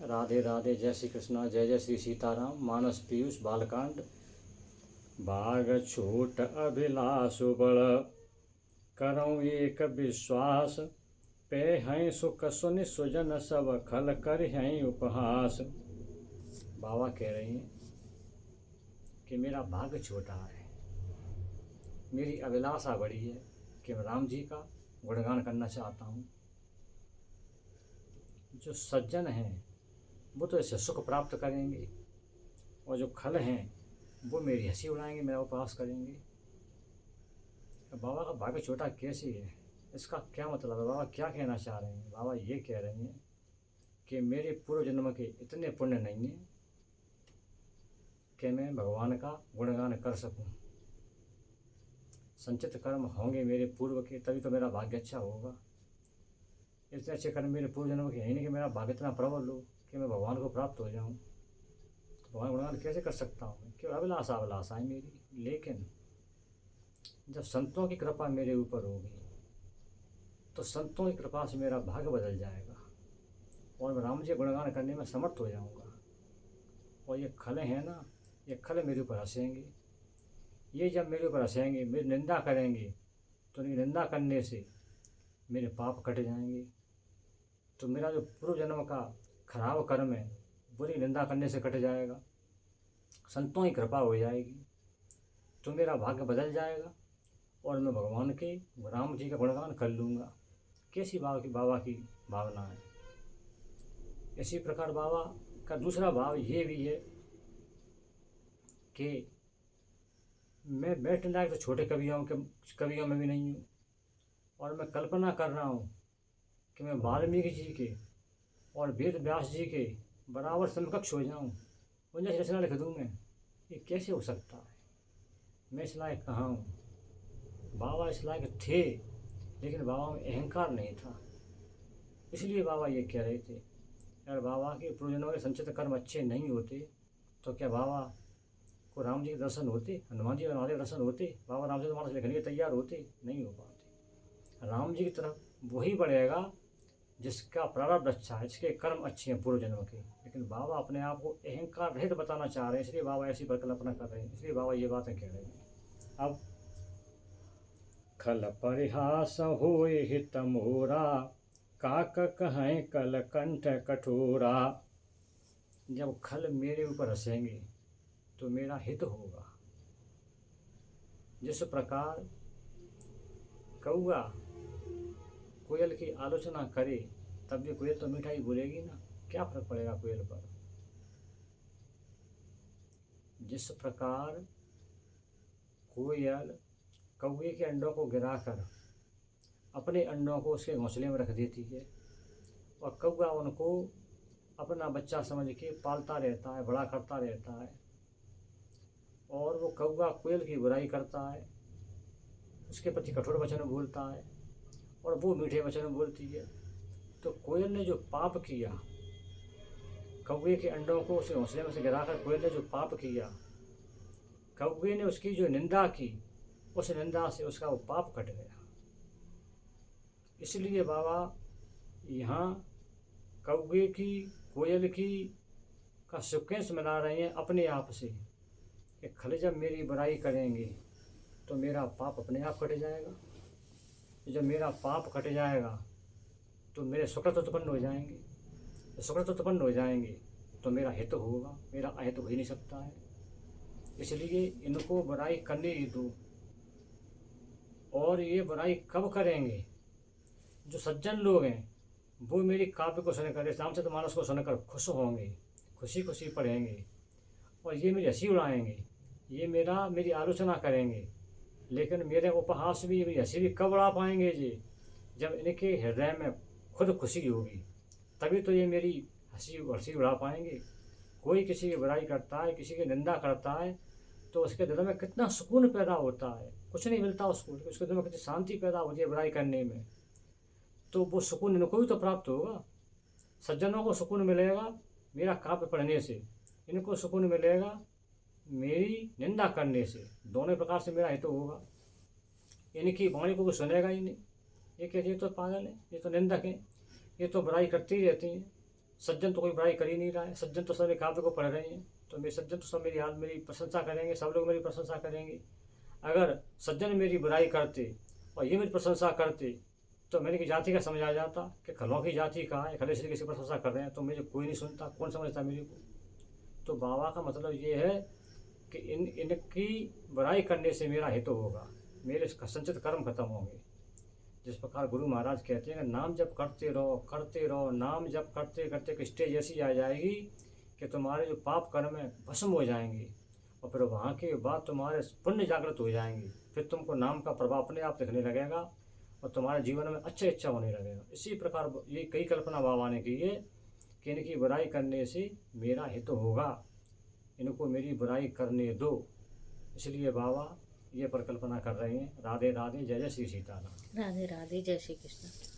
राधे राधे, जय श्री कृष्णा, जय जय श्री सीताराम। मानस पीयूष बालकांड। बाग छूट अभिलाषु बड़, करऊँ एक विश्वास। पे हैं सुख सुनि सुजन सब, खल कर हैं उपहास। बाबा कह रही हैं कि मेरा भाग्य छोटा है, मेरी अभिलाषा बड़ी है कि मैं राम जी का गुणगान करना चाहता हूँ। जो सज्जन हैं वो तो इससे सुख प्राप्त करेंगे, और जो खल हैं वो मेरी हंसी उड़ाएंगे, मेरा उपहास करेंगे। बाबा का भाग्य छोटा कैसी है, इसका क्या मतलब है? बाबा क्या कहना चाह रहे हैं? बाबा ये कह रहे हैं कि मेरे पूर्व जन्म के इतने पुण्य नहीं हैं कि मैं भगवान का गुणगान कर सकूं। संचित कर्म होंगे मेरे पूर्व के, तभी तो मेरा भाग्य अच्छा होगा। इतने अच्छे कर्म मेरे पूर्व जन्म के हैं नहीं कि मेरा भाग्य इतना प्रबल हो कि मैं भगवान को प्राप्त हो जाऊं। तो भगवान गुणगान कैसे कर सकता हूँ? क्यों? अभिलाषा है मेरी। लेकिन जब संतों की कृपा मेरे ऊपर होगी तो संतों की कृपा से मेरा भाग्य बदल जाएगा और मैं राम जी गुणगान करने में समर्थ हो जाऊंगा। और ये खले हैं ना, ये खले मेरे ऊपर हंसेंगे। ये जब मेरे ऊपर हंसेंगे, मेरी निंदा करेंगे, तो उनकी निंदा करने से मेरे पाप कट जाएंगे। तो मेरा जो पूर्व जन्म का खराब कर्म है, बुरी निंदा करने से कट जाएगा, संतों की कृपा हो जाएगी, तो मेरा भाग्य बदल जाएगा और मैं भगवान के राम जी का गुणगान कर लूँगा। कैसी बाबा की भावना है। इसी प्रकार बाबा का दूसरा भाव ये भी है कि मैं बैठने लायक तो छोटे कवियों में भी नहीं हूँ, और मैं कल्पना कर रहा हूँ कि मैं वाल्मीकि जी के और वेद व्यास जी के बराबर समकक्ष हो जाऊँ, उन्हें रचना लिख दूँ मैं। ये कैसे हो सकता है? मैं इस लायक कहाँ हूँ? बाबा इस लायक थे, लेकिन बाबा में अहंकार नहीं था। इसलिए बाबा ये कह रहे थे, अगर बाबा के पूर्वजन्मों के संचित कर्म अच्छे नहीं होते तो क्या बाबा को राम जी के दर्शन होते? हनुमान जी और महादेव दर्शन होते? बाबा रामचंद्र लिखने के तैयार होते? नहीं हो पाते। राम जी की तरफ वही बढ़ेगा जिसका प्रारब्ध अच्छा है, जिसके कर्म अच्छे हैं पूर्व जन्म के। लेकिन बाबा अपने आप को अहंकार रहित बताना चाह रहे हैं, इसलिए बाबा ऐसी परिकल्पना कर रहे हैं, इसलिए बाबा ये बातें कह रहे हैं। अब खल परिहास होए हित मोरा, काक कहें कल कंठ कठोरा। जब खल मेरे ऊपर हंसेंगे तो मेरा हित होगा। जिस प्रकार कौआ कोयल की आलोचना करे तब भी कोयल तो मीठा ही बोलेगी ना, क्या फर्क पड़ेगा कोयल पर। जिस प्रकार कोयल कौए के अंडों को गिराकर अपने अंडों को उसके घोंसले में रख देती है और कौआ उनको अपना बच्चा समझ के पालता रहता है, बड़ा करता रहता है, और वो कौआ कोयल की बुराई करता है, उसके प्रति कठोर वचन बोलता है और वो मीठे वचन बोलती है। तो कोयल ने जो पाप किया, कौए के अंडों को उसे घोंसले में से गिराकर कोयल ने जो पाप किया, कौए ने उसकी जो निंदा की, उस निंदा से उसका वो पाप कट गया। इसलिए बाबा यहाँ कौए की, कोयल की का सिक्वेंस बना रहे हैं अपने आप से कि खल जब मेरी बुराई करेंगे तो मेरा पाप अपने आप कट जाएगा। जब मेरा पाप कट जाएगा तो मेरे सुकृत उत्पन्न हो जाएंगे। सुकृत उत्पन्न हो जाएंगे तो मेरा हित होगा, मेरा अहित हो ही नहीं सकता है। इसलिए इनको बुराई करने ही दो। और ये बुराई कब करेंगे? जो सज्जन लोग हैं वो मेरी काव्य को सुनकर, रामचरितमानस को सुनकर खुश होंगे, खुशी खुशी पढ़ेंगे और ये मेरी हंसी उड़ाएंगे, ये मेरी आलोचना करेंगे। लेकिन मेरे उपहास भी, मेरी हंसी भी कब उड़ा पाएंगे जी? जब इनके हृदय में खुद खुशी होगी, तभी तो ये मेरी हंसी उड़ा पाएंगे। कोई किसी की बुराई करता है, किसी की निंदा करता है, तो उसके दिल में कितना सुकून पैदा होता है। कुछ नहीं मिलता उसको, उसके दिल में कितनी शांति पैदा होती है बुराई करने में। तो वो सुकून इनको भी तो प्राप्त होगा। सज्जनों को सुकून मिलेगा मेरा काव्य पढ़ने से, इनको सुकून मिलेगा मेरी निंदा करने से। दोनों प्रकार से मेरा हित होगा। इनकी वाणी को कोई सुनेगा ही नहीं। ये कहती है तो पागल है, ये तो निंदक है, ये तो बुराई करती ही रहती हैं। सज्जन तो कोई बुराई कर ही नहीं रहा है, सज्जन तो सारे काव्य को पढ़ रहे हैं, तो मेरे सज्जन तो सब मेरी हाल मेरी प्रशंसा करेंगे, सब लोग मेरी प्रशंसा करेंगे। अगर सज्जन मेरी बुराई करते और ये मेरी प्रशंसा करते तो मेरी की जाति का समझ आ जाता कि खलों की जाति कहाँ है, खले से किसी प्रशंसा कर रहे हैं तो मुझे कोई नहीं सुनता, कौन समझता मेरे को। तो बाबा का मतलब ये है कि इनकी बुराई करने से मेरा हित होगा, मेरे संचित कर्म खत्म होंगे। जिस प्रकार गुरु महाराज कहते हैं नाम जप करते रहो, नाम जप करते करते एक स्टेज ऐसी आ जाएगी कि तुम्हारे जो पाप कर्म है भस्म हो जाएंगे और फिर वहाँ के बाद तुम्हारे पुण्य जागृत हो जाएंगे, फिर तुमको नाम का प्रभाव अपने आप दिखने लगेगा और तुम्हारे जीवन में अच्छा होने लगेगा। इसी प्रकार ये कई कल्पना बाबा ने की है कि इनकी बुराई करने से मेरा हित होगा, इनको मेरी बुराई करने दो। इसलिए बाबा ये परिकल्पना कर रहे हैं। राधे राधे, जय जय श्री सीताराम। राधे राधे, जय श्री कृष्ण।